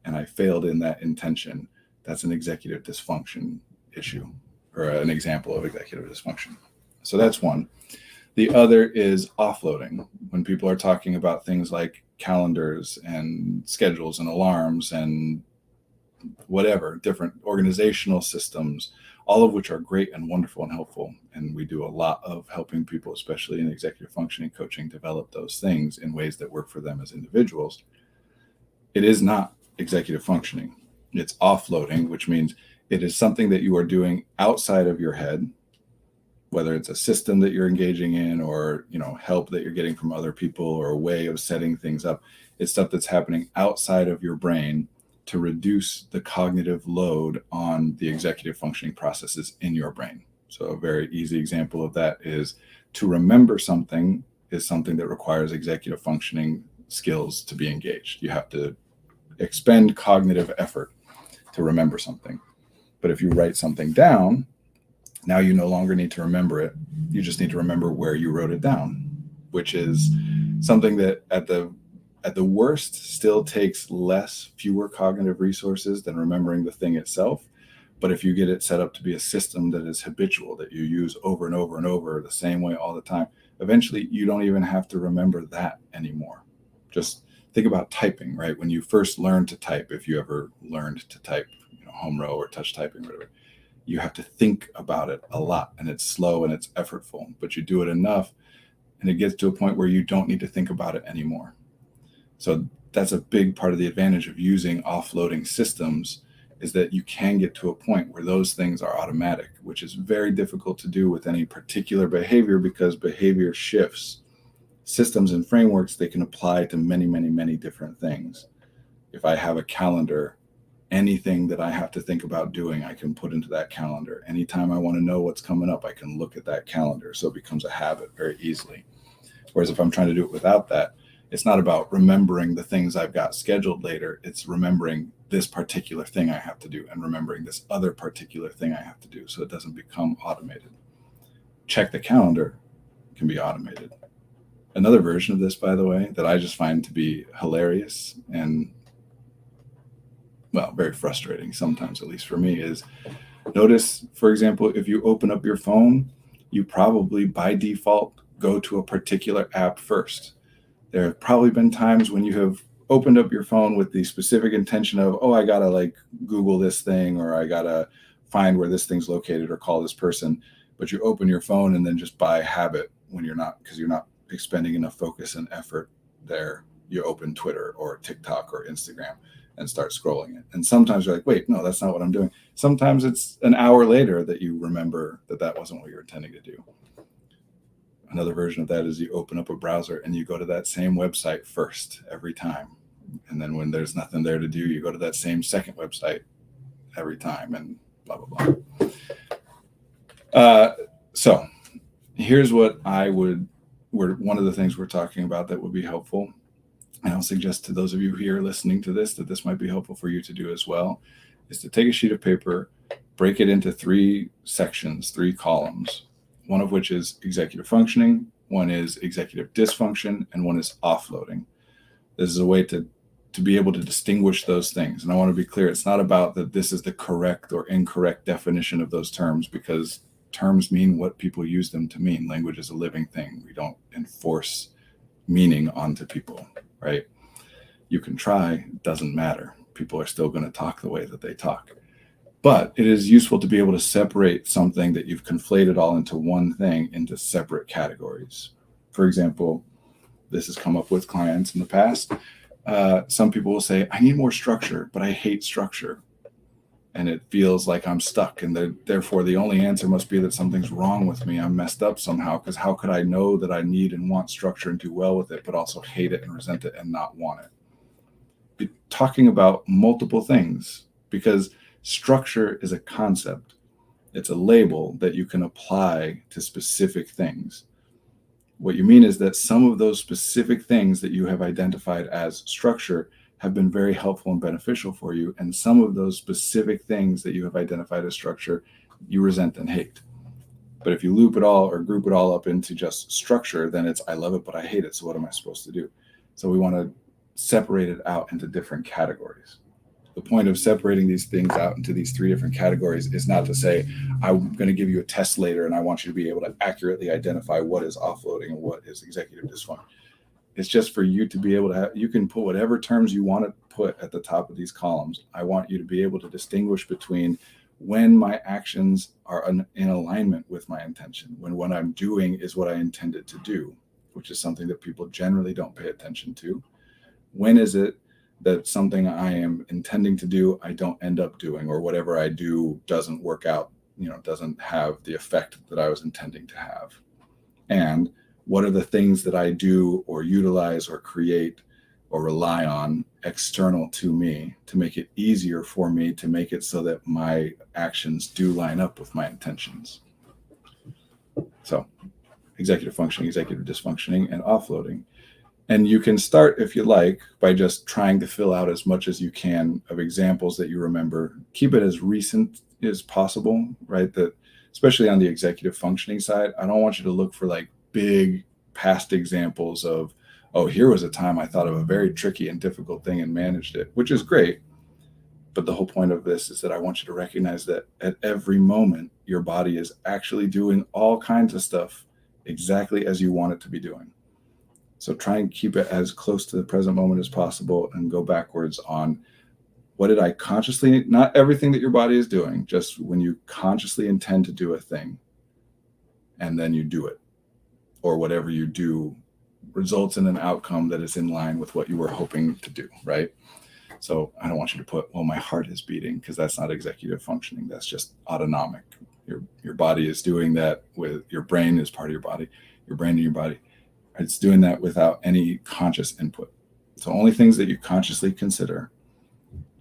and I failed in that intention. That's an executive dysfunction issue, or an example of executive dysfunction. So that's one. The other is offloading. When people are talking about things like calendars and schedules and alarms and whatever, different organizational systems, all of which are great and wonderful and helpful. And we do a lot of helping people, especially in executive functioning coaching, develop those things in ways that work for them as individuals. It is not executive functioning. It's offloading, which means it is something that you are doing outside of your head, whether it's a system that you're engaging in or, help that you're getting from other people or a way of setting things up. It's stuff that's happening outside of your brain to reduce the cognitive load on the executive functioning processes in your brain. So a very easy example of that is to remember something is something that requires executive functioning skills to be engaged. You have to expend cognitive effort to remember something. But if you write something down, now you no longer need to remember it. You just need to remember where you wrote it down, which is something that at the worst still takes fewer cognitive resources than remembering the thing itself. But if you get it set up to be a system that is habitual, that you use over and over and over the same way all the time, eventually you don't even have to remember that anymore. Just think about typing, right? When you first learned to type, if you ever learned to type, home row or touch typing, whatever, you have to think about it a lot, and it's slow and it's effortful, but you do it enough and it gets to a point where you don't need to think about it anymore. So that's a big part of the advantage of using offloading systems, is that you can get to a point where those things are automatic, which is very difficult to do with any particular behavior because behavior shifts. Systems and frameworks, they can apply to many, many, many different things. If I have a calendar, anything that I have to think about doing, I can put into that calendar. Anytime I want to know what's coming up, I can look at that calendar. So it becomes a habit very easily. Whereas if I'm trying to do it without that, it's not about remembering the things I've got scheduled later. It's remembering this particular thing I have to do and remembering this other particular thing I have to do. So it doesn't become automated. Check the calendar can be automated. Another version of this, by the way, that I just find to be hilarious and very frustrating sometimes, at least for me, is notice, for example, if you open up your phone, you probably by default go to a particular app first. There have probably been times when you have opened up your phone with the specific intention of, I gotta Google this thing, or I gotta find where this thing's located or call this person. But you open your phone and then just by habit, because you're not expending enough focus and effort there, you open Twitter or TikTok or Instagram and start scrolling it. And sometimes you're like, wait, no, that's not what I'm doing. Sometimes it's an hour later that you remember that wasn't what you're intending to do. Another version of that is you open up a browser and you go to that same website first every time. And then when there's nothing there to do, you go to that same second website every time, and blah, blah, blah. So here's what one of the things we're talking about that would be helpful. And I'll suggest to those of you here listening to this that this might be helpful for you to do as well, is to take a sheet of paper, break it into 3 sections, 3 columns, one of which is executive functioning, one is executive dysfunction, and one is offloading. This is a way to be able to distinguish those things. And I want to be clear, it's not about that this is the correct or incorrect definition of those terms, because terms mean what people use them to mean. Language is a living thing. We don't enforce meaning onto people, right? You can try, it doesn't matter. People are still going to talk the way that they talk. But it is useful to be able to separate something that you've conflated all into one thing into separate categories. For example, this has come up with clients in the past. Some people will say, I need more structure, but I hate structure. And it feels like I'm stuck. And therefore, the only answer must be that something's wrong with me. I'm messed up somehow, because how could I know that I need and want structure and do well with it, but also hate it and resent it and not want it? Be talking about multiple things, because structure is a concept. It's a label that you can apply to specific things. What you mean is that some of those specific things that you have identified as structure have been very helpful and beneficial for you, and some of those specific things that you have identified as structure you resent and hate. But if you loop it all or group it all up into just structure, then it's I love it, but I hate it. So what am I supposed to do? So we want to separate it out into different categories. The point of separating these things out into these 3 different categories is not to say, I'm going to give you a test later and I want you to be able to accurately identify what is offloading and what is executive dysfunction. It's just for you to be able to have, you can put whatever terms you want to put at the top of these columns. I want you to be able to distinguish between when my actions are in alignment with my intention, when what I'm doing is what I intended to do, which is something that people generally don't pay attention to. When is it that something I am intending to do, I don't end up doing, or whatever I do doesn't work out, doesn't have the effect that I was intending to have? And what are the things that I do or utilize or create or rely on external to me to make it easier for me to make it so that my actions do line up with my intentions? So executive functioning, executive dysfunctioning, and offloading. And you can start, if you like, by just trying to fill out as much as you can of examples that you remember. Keep it as recent as possible, right? That especially on the executive functioning side, I don't want you to look for like big past examples of, oh, here was a time I thought of a very tricky and difficult thing and managed it, which is great. But the whole point of this is that I want you to recognize that at every moment, your body is actually doing all kinds of stuff exactly as you want it to be doing. So try and keep it as close to the present moment as possible and go backwards on what did I consciously, not everything that your body is doing, just when you consciously intend to do a thing and then you do it, or whatever you do results in an outcome that is in line with what you were hoping to do, right? So I don't want you to put, well, my heart is beating, because that's not executive functioning. That's just autonomic. Your body is doing that with your brain is part of your body, your brain and your body. It's doing that without any conscious input. So only things that you consciously consider.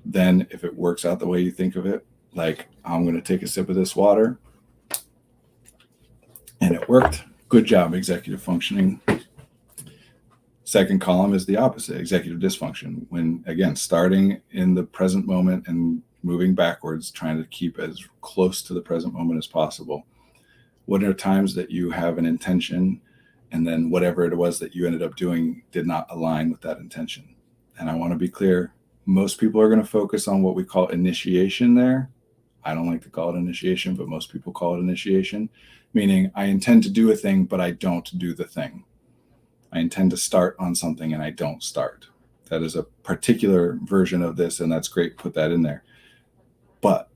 Then if it works out the way you think of it, like I'm going to take a sip of this water and it worked. Good job, executive functioning. Second column is the opposite, executive dysfunction. When, again, starting in the present moment and moving backwards, trying to keep as close to the present moment as possible. What are times that you have an intention and then whatever it was that you ended up doing did not align with that intention? And I want to be clear, most people are going to focus on what we call initiation there. I don't like to call it initiation, but most people call it initiation, meaning I intend to do a thing, but I don't do the thing. I intend to start on something and I don't start. That is a particular version of this, and that's great. Put that in there. But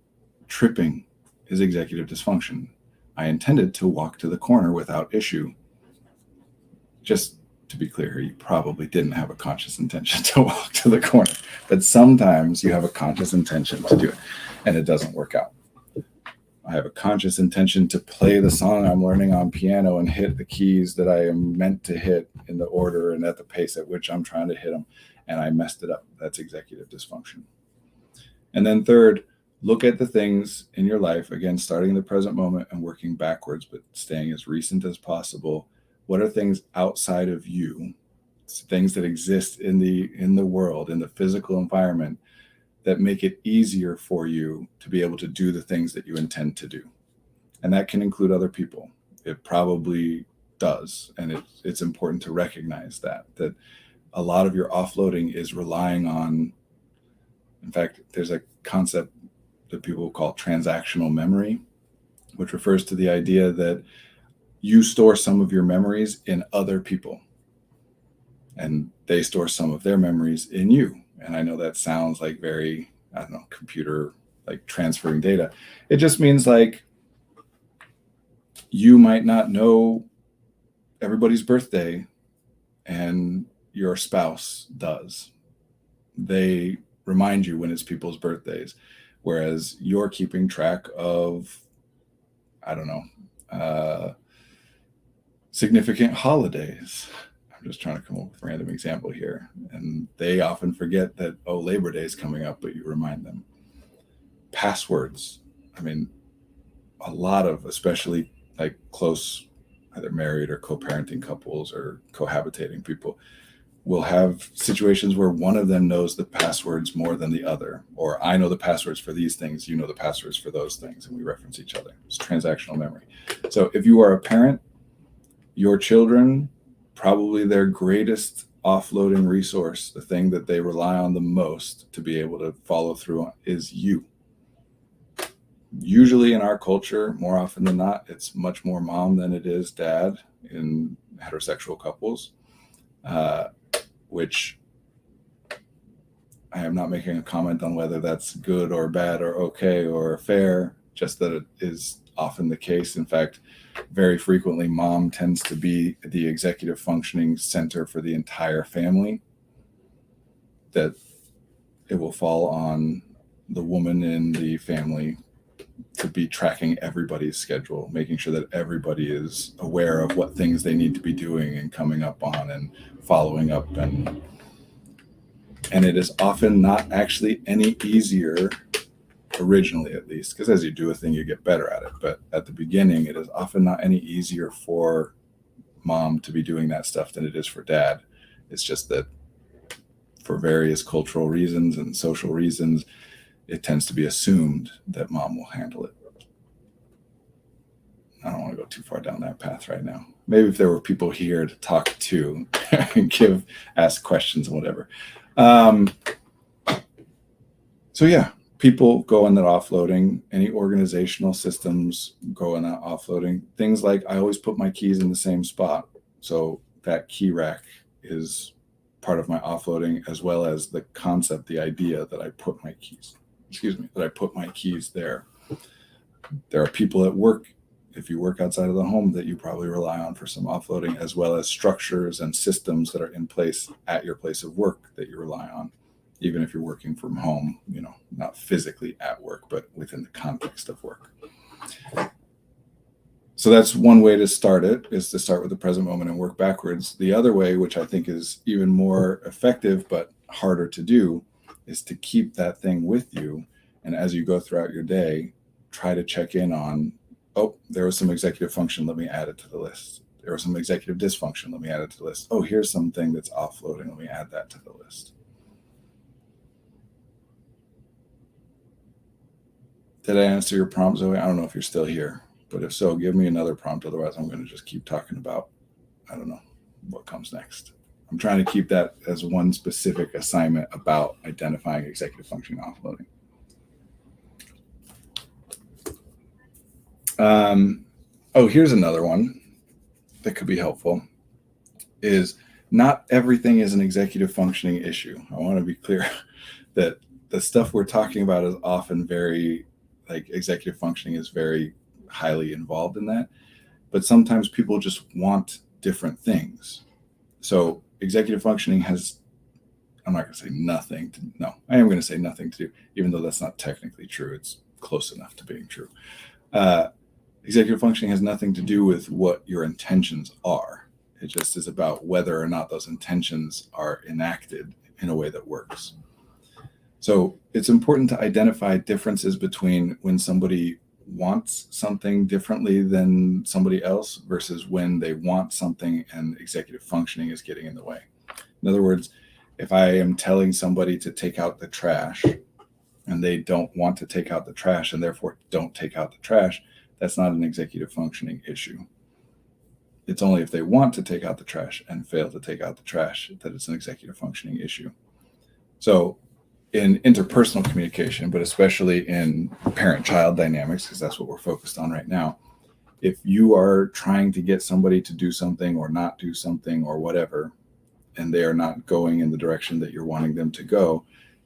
tripping is executive dysfunction. I intended to walk to the corner without issue. Just to be clear, you probably didn't have a conscious intention to walk to the corner, but sometimes you have a conscious intention to do it and it doesn't work out. I have a conscious intention to play the song I'm learning on piano and hit the keys that I am meant to hit in the order and at the pace at which I'm trying to hit them, and I messed it up. That's executive dysfunction. And then third, look at the things in your life, again, starting in the present moment and working backwards, but staying as recent as possible. What are things outside of you, things that exist in the world, in the physical environment, that make it easier for you to be able to do the things that you intend to do? And that can include other people. It probably does. And it's important to recognize that a lot of your offloading is relying on, in fact, there's a concept that people call transactional memory. which refers to the idea that you store some of your memories in other people and they store some of their memories in you. And I know that sounds like very, I don't know, computer, like transferring data. It just means like you might not know everybody's birthday and your spouse does. They remind you when it's people's birthdays, whereas you're keeping track of, I don't know, significant holidays. I'm just trying to come up with a random example here. And they often forget that, oh, Labor Day is coming up, but you remind them. Passwords. I mean, a lot of, especially like close, either married or co-parenting couples or cohabitating people, will have situations where one of them knows the passwords more than the other, or I know the passwords for these things, you know the passwords for those things, and we reference each other. It's transactional memory. So if you are a parent, your children, probably their greatest offloading resource, the thing that they rely on the most to be able to follow through on, is you. Usually in our culture, more often than not, it's much more mom than it is dad in heterosexual couples, which I am not making a comment on whether that's good or bad or okay or fair, just that it is often the case. In fact, very frequently, mom tends to be the executive functioning center for the entire family, that it will fall on the woman in the family to be tracking everybody's schedule, making sure that everybody is aware of what things they need to be doing and coming up on and following up. And it is often not actually any easier, originally at least, because as you do a thing, you get better at it. But at the beginning, it is often not any easier for mom to be doing that stuff than it is for dad. It's just that for various cultural reasons and social reasons, it tends to be assumed that mom will handle it. I don't want to go too far down that path right now. Maybe if there were people here to talk to and ask questions and whatever. So yeah, people go in that offloading. Any organizational systems go in that offloading. Things like I always put my keys in the same spot. So that key rack is part of my offloading, as well as the concept, the idea that I put my keys, that I put my keys there. There are people at work, if you work outside of the home, that you probably rely on for some offloading, as well as structures and systems that are in place at your place of work that you rely on, even if you're working from home, not physically at work, but within the context of work. So that's one way to start it, is to start with the present moment and work backwards. The other way, which I think is even more effective but harder to do, is to keep that thing with you. And as you go throughout your day, try to check in on, oh, there was some executive function, let me add it to the list. There was some executive dysfunction, let me add it to the list. Oh, here's something that's offloading, let me add that to the list. Did I answer your prompt, Zoe? I don't know if you're still here, but if so, give me another prompt. Otherwise, I'm going to just keep talking about, I don't know, what comes next. I'm trying to keep that as one specific assignment about identifying executive functioning offloading. Here's another one that could be helpful, is not everything is an executive functioning issue. I want to be clear that the stuff we're talking about is often very, like, executive functioning is very highly involved in that, but sometimes people just want different things. So executive functioning has, I'm not going to say nothing to, no, I am going to say nothing to do, even though that's not technically true. It's close enough to being true. Executive functioning has nothing to do with what your intentions are. It just is about whether or not those intentions are enacted in a way that works. So it's important to identify differences between when somebody wants something differently than somebody else versus when they want something and executive functioning is getting in the way. In other words, if I am telling somebody to take out the trash and they don't want to take out the trash and therefore don't take out the trash, that's not an executive functioning issue. It's only if they want to take out the trash and fail to take out the trash that it's an executive functioning issue. So in interpersonal communication, but especially in parent-child dynamics, because that's what we're focused on right now. If you are trying to get somebody to do something or not do something or whatever, and they are not going in the direction that you're wanting them to go,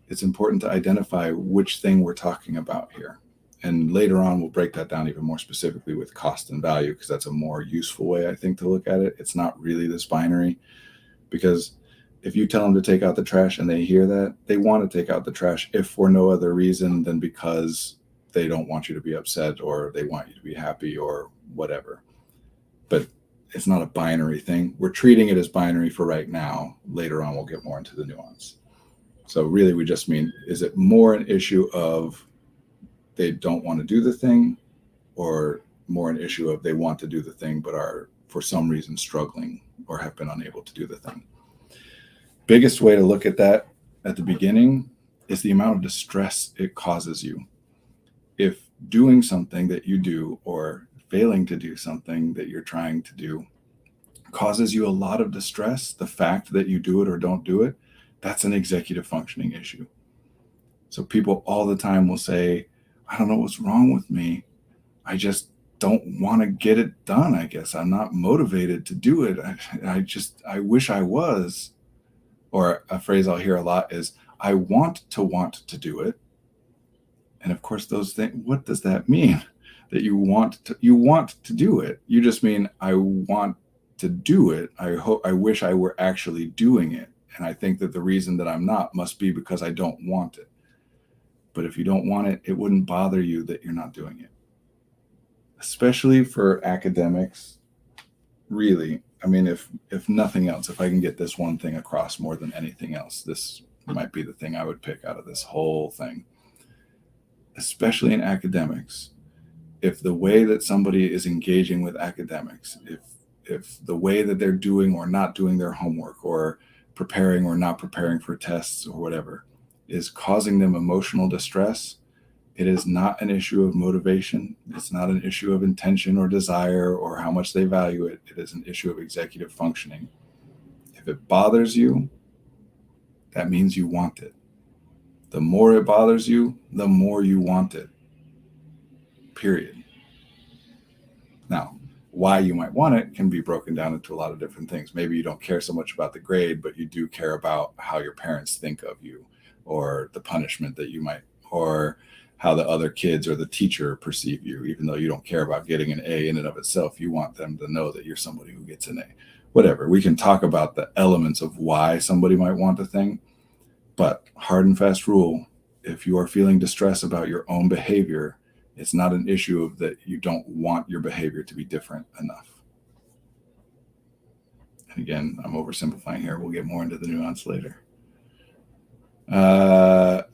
it's important to identify which thing we're talking about here. And later on, we'll break that down even more specifically with cost and value, because that's a more useful way, I think, to look at it. It's not really this binary, because if you tell them to take out the trash and they hear that, they want to take out the trash if for no other reason than because they don't want you to be upset or they want you to be happy or whatever. But it's not a binary thing. We're treating it as binary for right now. Later on, we'll get more into the nuance. So really, we just mean, is it more an issue of they don't want to do the thing, or more an issue of they want to do the thing but are for some reason struggling or have been unable to do the thing? Biggest way to look at that at the beginning is the amount of distress it causes you. If doing something that you do or failing to do something that you're trying to do causes you a lot of distress, the fact that you do it or don't do it, that's an executive functioning issue. So people all the time will say, I don't know what's wrong with me. I just don't want to get it done, I guess. I'm not motivated to do it. I wish I was. Or a phrase I'll hear a lot is, I want to do it. And of course, those things, what does that mean? That you want to do it. You just mean, I want to do it. I wish I were actually doing it. And I think that the reason that I'm not must be because I don't want it. But if you don't want it, it wouldn't bother you that you're not doing it. Especially for academics, really. I mean, if nothing else, if I can get this one thing across more than anything else, this might be the thing I would pick out of this whole thing. Especially in academics, if the way that somebody is engaging with academics, if the way that they're doing or not doing their homework or preparing or not preparing for tests or whatever is causing them emotional distress, it is not an issue of motivation. It's not an issue of intention or desire or how much they value it. It is an issue of executive functioning. If it bothers you, that means you want it. The more it bothers you, the more you want it. Period. Now, why you might want it can be broken down into a lot of different things. Maybe you don't care so much about the grade, but you do care about how your parents think of you, or the punishment that you might, or how the other kids or the teacher perceive you. Even though you don't care about getting an A in and of itself, you want them to know that you're somebody who gets an A. Whatever. We can talk about the elements of why somebody might want a thing, but hard and fast rule, if you are feeling distress about your own behavior, it's not an issue of that you don't want your behavior to be different enough. And again, I'm oversimplifying here. We'll get more into the nuance later.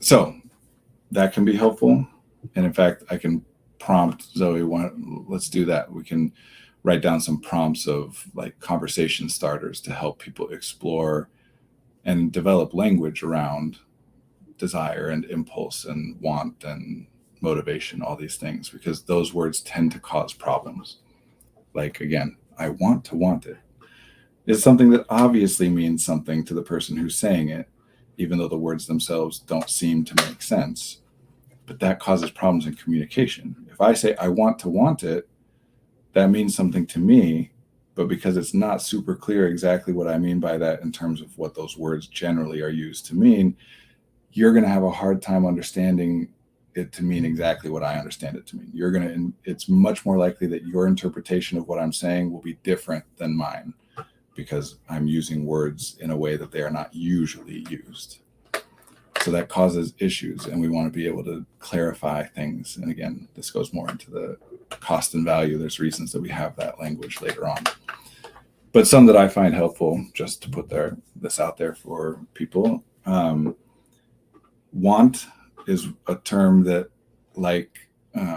So that can be helpful. And in fact, I can prompt Zoe, let's do that. We can write down some prompts of like conversation starters to help people explore and develop language around desire and impulse and want and motivation, all these things, because those words tend to cause problems. Like, again, I want it. It's something that obviously means something to the person who's saying it, even though the words themselves don't seem to make sense. But that causes problems in communication. If I say I want it, that means something to me, but because it's not super clear exactly what I mean by that in terms of what those words generally are used to mean, you're going to have a hard time understanding it to mean exactly what I understand it to mean. It's much more likely that your interpretation of what I'm saying will be different than mine, because I'm using words in a way that they are not usually used. So that causes issues, and we want to be able to clarify things. And again, this goes more into the cost and value. There's reasons that we have that language later on. But some that I find helpful, just to put this out there for people. Want is a term that, like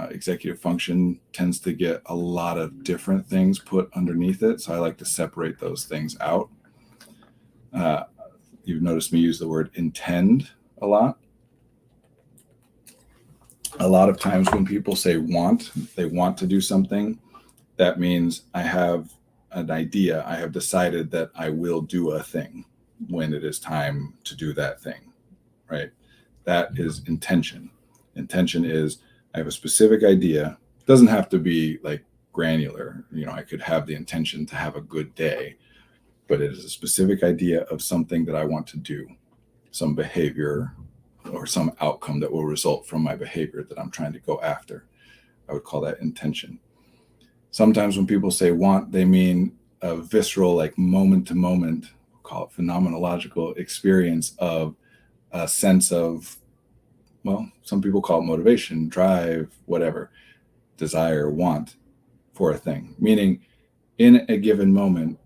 executive function, tends to get a lot of different things put underneath it. So I like to separate those things out. You've noticed me use the word intend a lot. A lot of times when people say they want to do something, that means I have an idea. I have decided that I will do a thing when it is time to do that thing, right? That is intention. Intention is I have a specific idea. It doesn't have to be like granular. I could have the intention to have a good day, but it is a specific idea of something that I want to do, some behavior or some outcome that will result from my behavior that I'm trying to go after. I would call that intention. Sometimes when people say want, they mean a visceral, like moment to moment, we'll call it phenomenological experience of a sense of, well, some people call it motivation, drive, whatever, desire, want for a thing. Meaning in a given moment,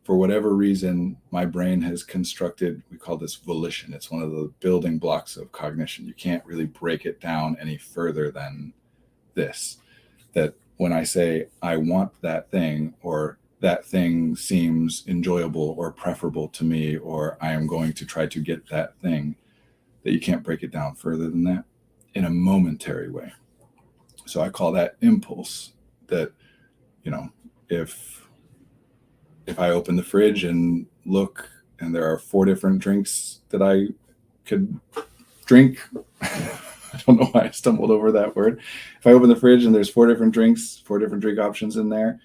for whatever reason, my brain has constructed, we call this volition. It's one of the building blocks of cognition. You can't really break it down any further than this, that when I say I want that thing, or that thing seems enjoyable or preferable to me, or I am going to try to get that thing, that you can't break it down further than that in a momentary way. So I call that impulse. That, if I open the fridge and look and there are 4 different drinks that I could drink, I don't know why I stumbled over that word. If I open the fridge and there's 4 different drinks, 4 different drink options in there,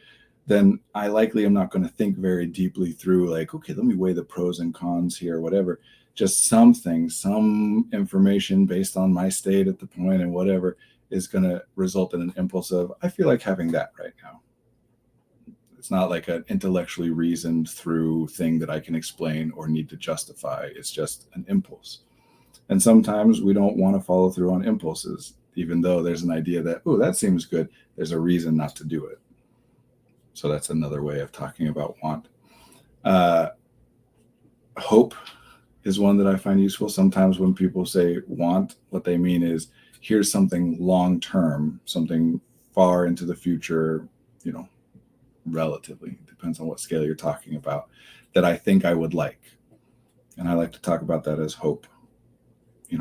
then I likely am not going to think very deeply through like, okay, let me weigh the pros and cons here, whatever. Just some information based on my state at the point and whatever is going to result in an impulse of, I feel like having that right now. It's not like an intellectually reasoned through thing that I can explain or need to justify. It's just an impulse. And sometimes we don't want to follow through on impulses, even though there's an idea that, oh, that seems good. There's a reason not to do it. So that's another way of talking about want. Hope is one that I find useful. Sometimes when people say want, what they mean is here's something long-term, something far into the future, relatively, depends on what scale you're talking about, that I think I would like. And I like to talk about that as hope.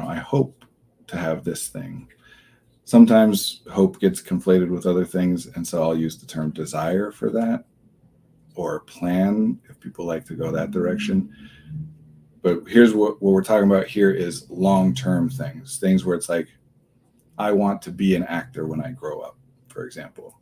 I hope to have this thing. Sometimes hope gets conflated with other things, and so I'll use the term desire for that, or plan, if people like to go that direction. But here's what we're talking about here is long-term things where it's like, I want to be an actor when I grow up, for example.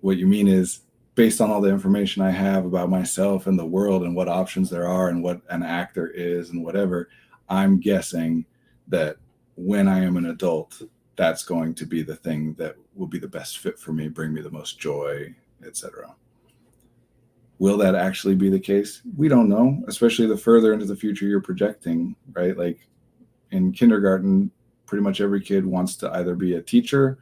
What you mean is, based on all the information I have about myself and the world and what options there are and what an actor is and whatever, I'm guessing that when I am an adult, that's going to be the thing that will be the best fit for me, bring me the most joy, etc. Will that actually be the case? We don't know, especially the further into the future you're projecting, right? Like in kindergarten, pretty much every kid wants to either be a teacher,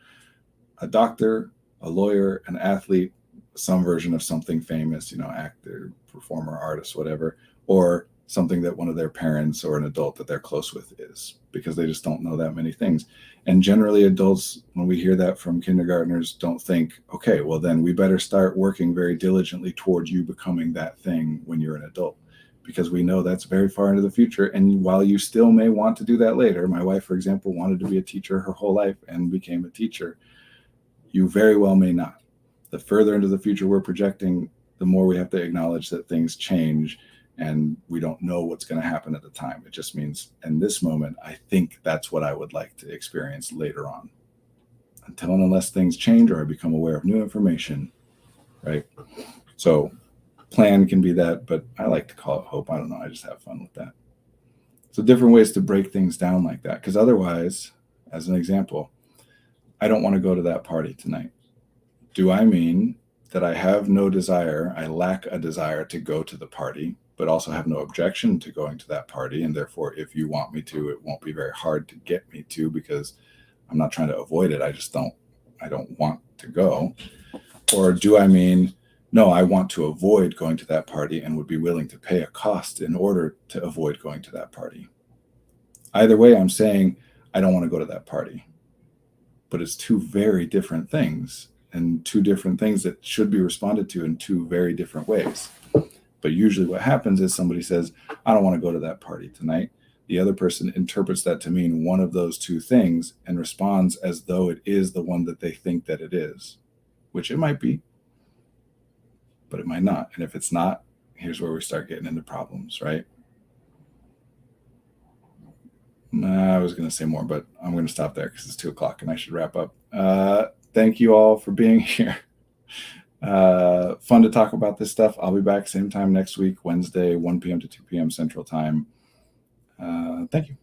a doctor, a lawyer, an athlete, some version of something famous, actor, performer, artist, whatever, or something that one of their parents or an adult that they're close with is, because they just don't know that many things. And generally adults, when we hear that from kindergartners, don't think, okay, well then we better start working very diligently towards you becoming that thing when you're an adult, because we know that's very far into the future. And while you still may want to do that later, my wife, for example, wanted to be a teacher her whole life and became a teacher. You very well may not. The further into the future we're projecting, the more we have to acknowledge that things change and we don't know what's going to happen at the time. It just means in this moment, I think that's what I would like to experience later on. Until and unless things change or I become aware of new information, right? So plan can be that, but I like to call it hope. I don't know. I just have fun with that. So different ways to break things down like that. Because otherwise, as an example, I don't want to go to that party tonight. Do I mean that I have no desire, I lack a desire to go to the party, but also have no objection to going to that party? And therefore, if you want me to, it won't be very hard to get me to, because I'm not trying to avoid it. I don't want to go. Or do I mean, no, I want to avoid going to that party and would be willing to pay a cost in order to avoid going to that party? Either way, I'm saying I don't want to go to that party. But it's 2 very different things, and 2 different things that should be responded to in 2 very different ways. But usually what happens is somebody says, I don't want to go to that party tonight. The other person interprets that to mean one of those 2 things and responds as though it is the one that they think that it is, which it might be, but it might not. And if it's not, here's where we start getting into problems, right? I was going to say more, but I'm going to stop there because it's 2:00 and I should wrap up. Thank you all for being here. Fun to talk about this stuff. I'll be back same time next week, Wednesday, 1 p.m. to 2 p.m. Central Time. Thank you.